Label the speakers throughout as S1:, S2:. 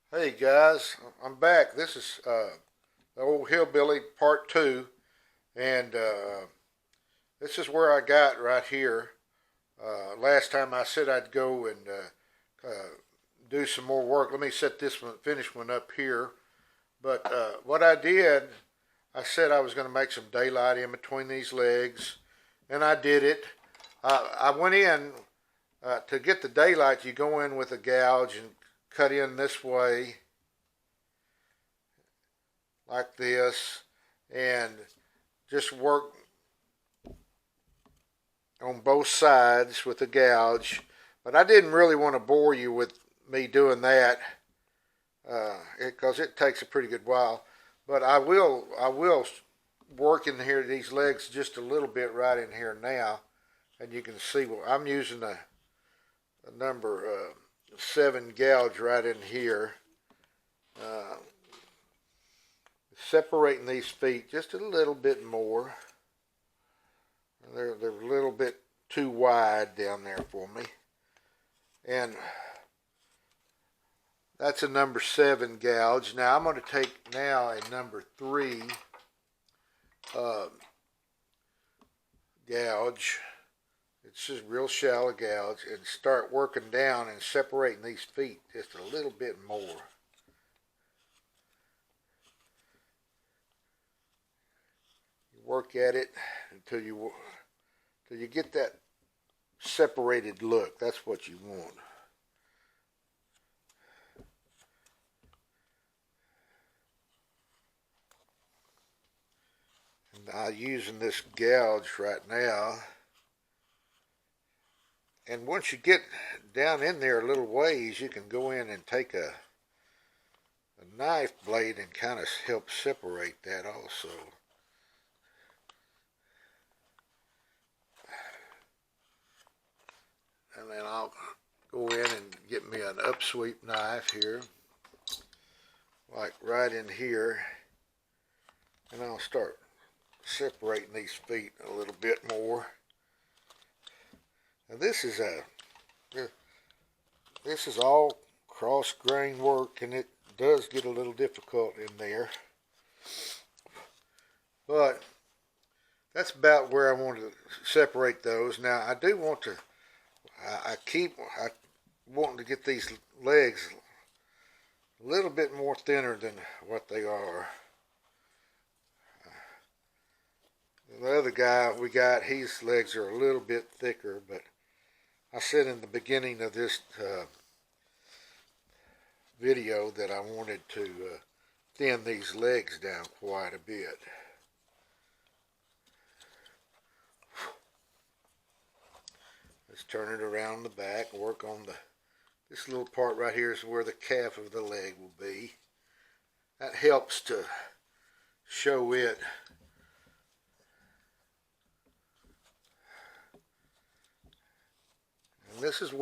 S1: Hey guys, I'm back. This is the old Hillbilly Part 2, and this is where I got right here. Last time I said I'd go and do some more work. Let me set this one, finish one up here. But what I did, I said I was going to make some daylight in between these legs, and I did it. I went in to get the daylight. You go in with a gouge and cut in this way like this and just work on both sides with the gouge. But I didn't really want to bore you with me doing that because it takes a pretty good while. But I will work in here these legs just a little bit right in here now, and you can see I'm using a number 7 gouge right in here. Uh, Separating these feet just a little bit more. They're a little bit too wide down there for me. And that's a number 7 gouge. Now I'm going to take now a number 3 gouge. It's just real shallow gouge, and start working down and separating these feet just a little bit more. Work at it until you get that separated look. That's what you want. And I'm using this gouge right now. And once you get down in there a little ways, you can go in and take a knife blade and kind of help separate that also. And then I'll go in and get me an upsweep knife here, like right in here, and I'll start separating these feet a little bit more. Now this is all cross grain work, and it does get a little difficult in there, but that's about where I want to separate those. Now I do want to I want to get these legs a little bit more thinner than what they are. The other guy we got, his legs are a little bit thicker, but I said in the beginning of this video that I wanted to thin these legs down quite a bit. Let's turn it around the back and work on this little part right here is where the calf of the leg will be. That helps to show it. And this is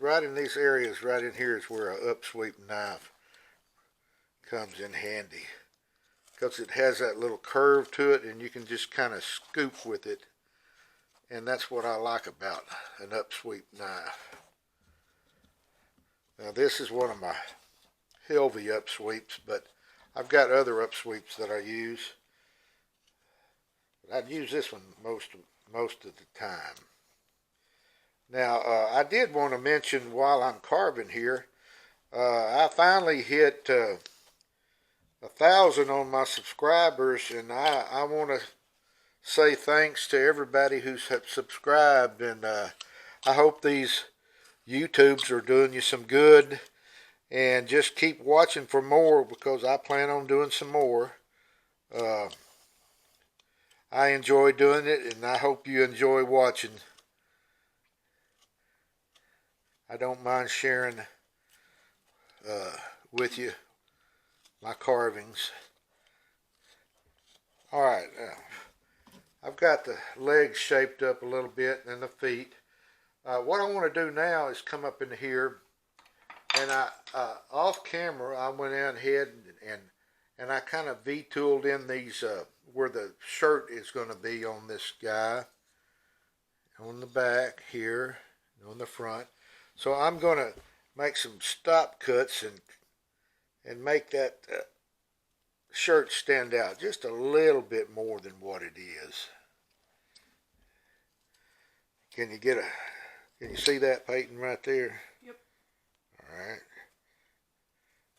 S1: right in these areas right in here is where an upsweep knife comes in handy, because it has that little curve to it and you can just kind of scoop with it. And that's what I like about an upsweep knife. Now this is one of my Hillbilly upsweeps, but I've got other upsweeps that I use. But I'd use this one most of the time. Now I did want to mention while I'm carving here, I finally hit 1,000 on my subscribers, and I want to say thanks to everybody who's subscribed, and I hope these YouTubes are doing you some good, and just keep watching for more, because I plan on doing some more. I enjoy doing it, and I hope you enjoy watching. I don't mind sharing with you my carvings. Alright, I've got the legs shaped up a little bit and the feet. What I want to do now is come up in here, and off camera I went ahead and I kind of V-tooled in these where the shirt is going to be on this guy, on the back here, on the front. So I'm going to make some stop cuts and and make that shirt stand out just a little bit more than what it is. Can you see that, Peyton, right there?
S2: Yep.
S1: All right.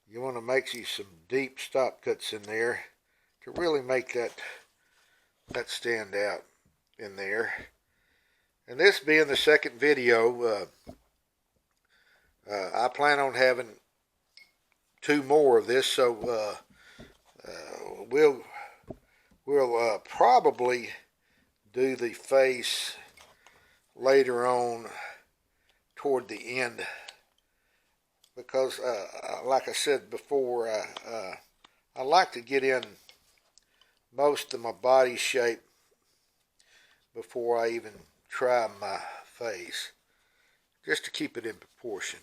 S1: You want to make you some deep stop cuts in there to really make that stand out in there. And this being the second video, I plan on having 2 more of this, so we'll probably do the face later on toward the end, because like I said before, I like to get in most of my body shape before I even try my face, just to keep it in proportion.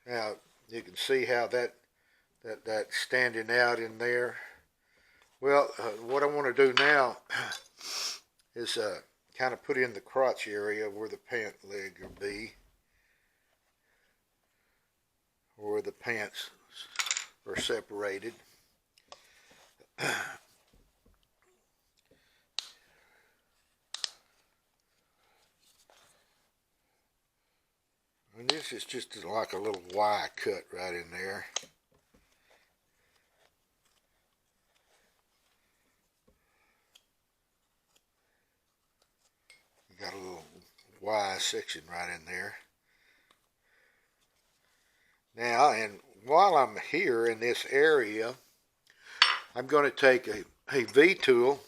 S1: Now you can see how that's standing out in there. Well, what I want to do now is kind of put in the crotch area where the pant leg will be, where the pants are separated. And this is just like a little Y cut right in there. You got a little Y section right in there. Now, and while I'm here in this area, I'm going to take a V-tool,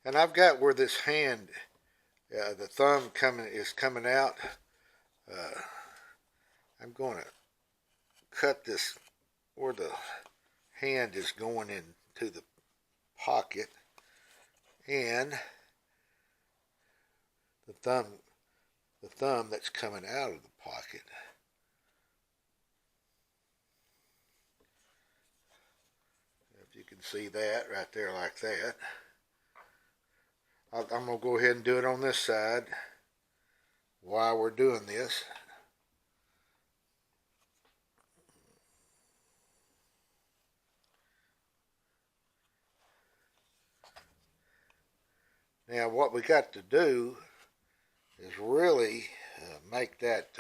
S1: and I've got where this hand, the thumb is coming out. I'm going to cut this where the hand is going into the pocket, and the thumb that's coming out of the pocket. If you can see that right there like that. I'm going to go ahead and do it on this side while we're doing this. Now what we got to do is really make that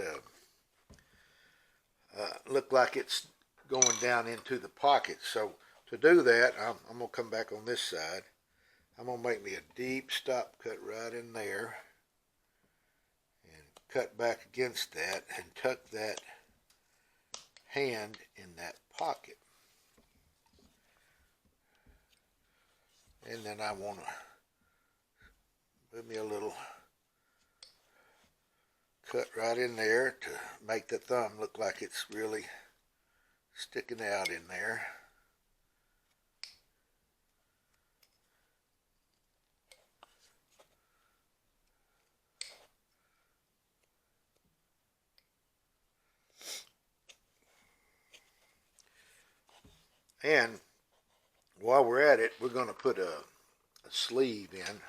S1: look like it's going down into the pocket. So to do that, I'm going to come back on this side. I'm going to make me a deep stop cut right in there and cut back against that and tuck that hand in that pocket. And then I want to put me a little cut right in there to make the thumb look like it's really sticking out in there. And while we're at it, we're going to put a sleeve in,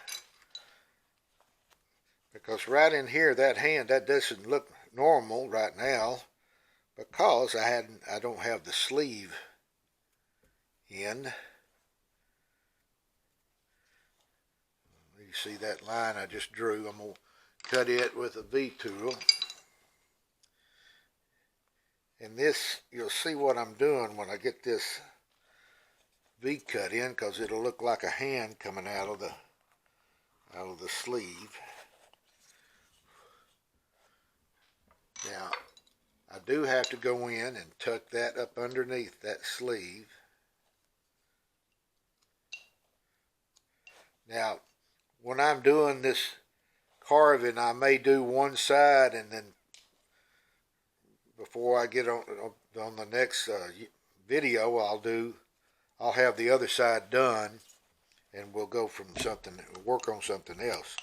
S1: because right in here, that hand, that doesn't look normal right now, because I don't have the sleeve in. You see that line I just drew? I'm going to cut it with a V-tool. And this, you'll see what I'm doing when I get this V cut in, because it'll look like a hand coming out of the sleeve. Now, I do have to go in and tuck that up underneath that sleeve. Now, when I'm doing this carving, I may do one side, and then before I get on the next video, I'll have the other side done, and we'll go from work on something else.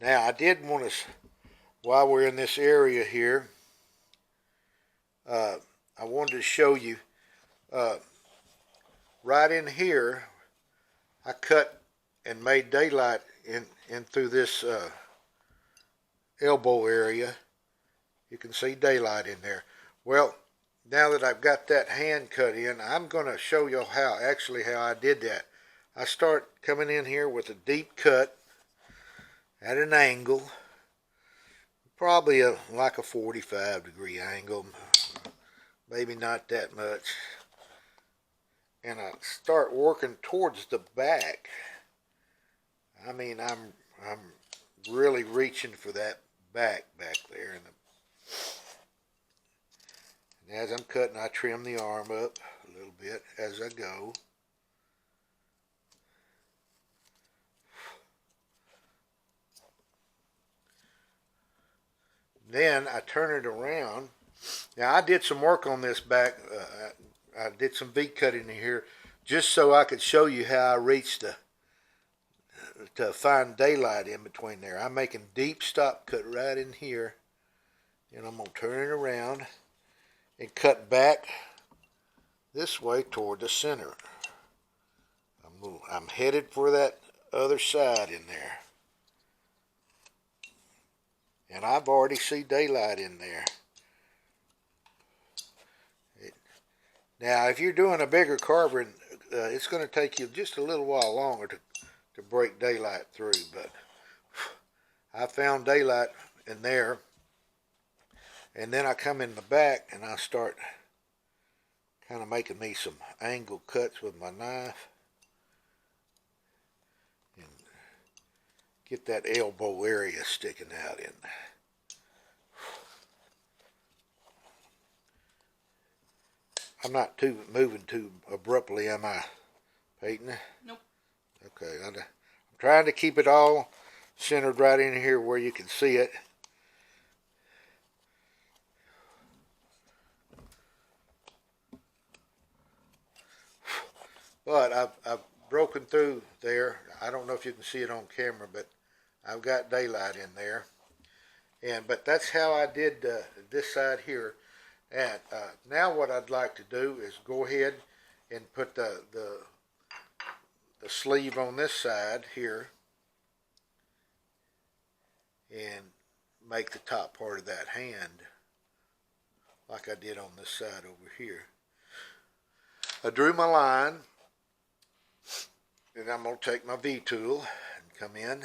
S1: Now, I did want to, while we're in this area here, I wanted to show you right in here, I cut and made daylight in through this elbow area. You can see daylight in there. Well, now that I've got that hand cut in, I'm going to show you how I did that. I start coming in here with a deep cut at an angle, probably like a 45-degree angle, maybe not that much. And I start working towards the back. I mean, I'm really reaching for that back there. And as I'm cutting, I trim the arm up a little bit as I go. Then I turn it around. Now I did some work on this back. I did some V cutting in here just so I could show you how I reached to find daylight in between there. I'm making deep stop cut right in here, and I'm going to turn it around and cut back this way toward the center. I'm headed for that other side in there. And I've already seen daylight in there. Now, if you're doing a bigger carving, it's going to take you just a little while longer to break daylight through. But I found daylight in there. And then I come in the back and I start kind of making me some angle cuts with my knife. And get that elbow area sticking out in. I'm not moving too abruptly, am I, Peyton?
S2: Nope.
S1: Okay, I'm trying to keep it all centered right in here where you can see it. But I've broken through there. I don't know if you can see it on camera, but I've got daylight in there. But that's how I did this side here. And now what I'd like to do is go ahead and put the sleeve on this side here and make the top part of that hand like I did on this side over here. I drew my line, and I'm going to take my V tool and come in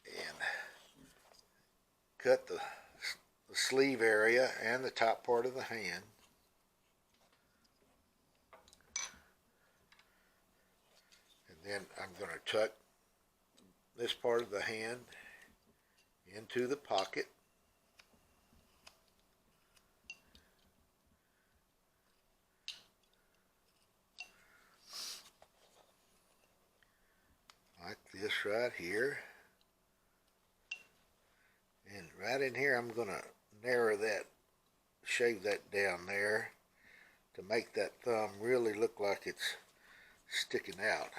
S1: and cut the sleeve area and the top part of the hand. And then I'm going to tuck this part of the hand into the pocket. Like this right here. And right in here I'm going to narrow that, shave that down there to make that thumb really look like it's sticking out.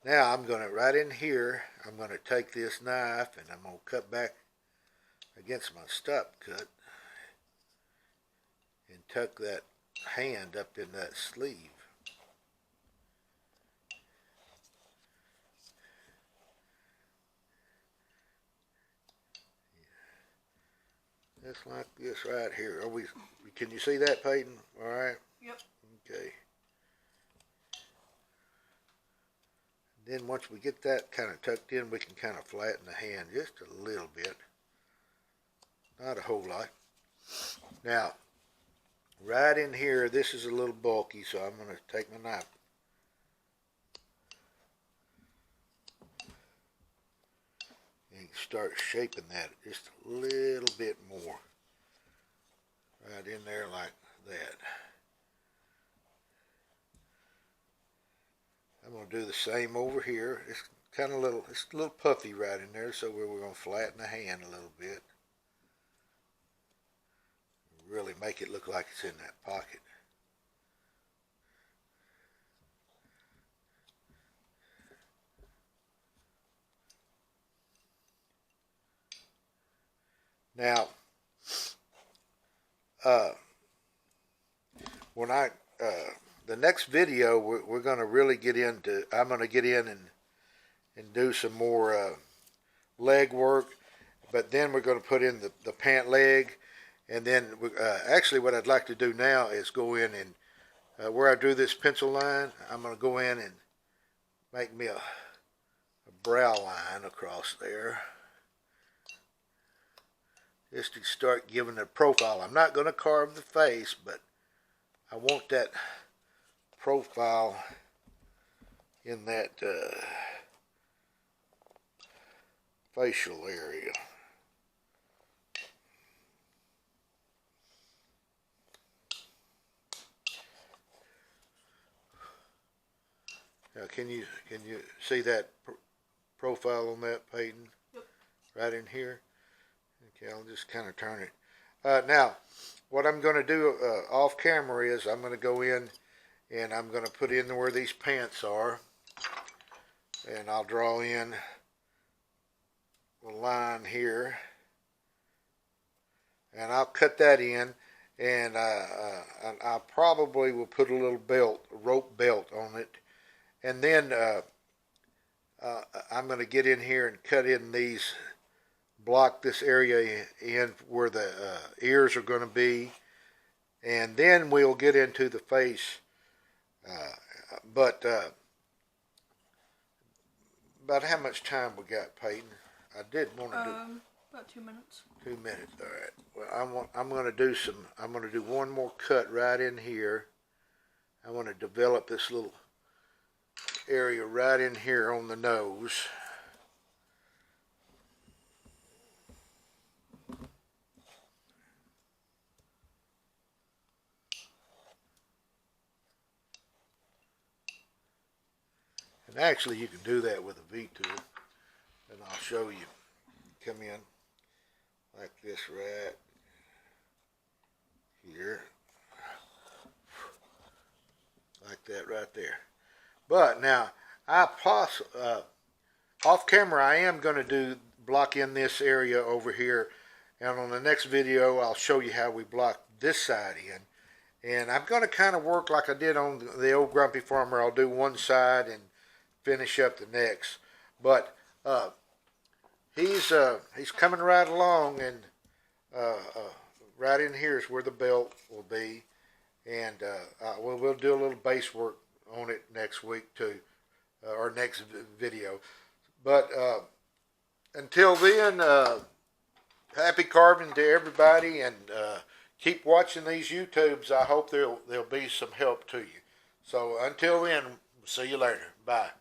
S1: Now I'm going to, right in here, I'm going to take this knife and I'm going to cut back against my stop cut and tuck that hand up in that sleeve. Just like this right here. Can you see that, Peyton? All right?
S2: Yep.
S1: Okay. Then once we get that kind of tucked in, we can kind of flatten the hand just a little bit. Not a whole lot. Now, right in here, this is a little bulky, so I'm going to take my knife. And start shaping that just a little bit more. Right in there like that. I'm going to do the same over here. It's kind of it's a little puffy right in there, so we're going to flatten the hand a little bit. Really make it look like it's in that pocket. Now, when I the next video we're going to really get into. I'm going to get in and do some more leg work, but then we're going to put in the pant leg, and then actually what I'd like to do now is go in and where I drew this pencil line, I'm going to go in and make me a brow line across there, just to start giving a profile. I'm not going to carve the face, but I want that profile in that facial area. Now, can you see that profile on that, Peyton?
S2: Yep.
S1: Right in here. Okay, I'll just kind of turn it. Now, what I'm going to do off camera is I'm going to go in and I'm going to put in where these pants are, and I'll draw in the line here, and I'll cut that in, and I probably will put a little belt, a rope belt on it, and then I'm going to get in here and cut in these, block this area in where the ears are going to be, and then we'll get into the face. But about how much time we got, Peyton? I did want to do
S2: about 2 minutes.
S1: 2 minutes. All right. Well, I'm going to do some. I'm going to do one more cut right in here. I want to develop this little area right in here on the nose. And actually, you can do that with a V-tool, and I'll show you. Come in like this right here, like that right there. But now, off camera, I am going to block in this area over here, and on the next video, I'll show you how we block this side in. And I'm going to kind of work like I did on the old Grumpy Farmer. I'll do one side and finish up the next. But he's coming right along, and right in here is where the belt will be, and we'll do a little base work on it next week too, or next video. But until then, happy carving to everybody, and keep watching these YouTubes. I hope there'll be some help to you. So until then, see you later. Bye.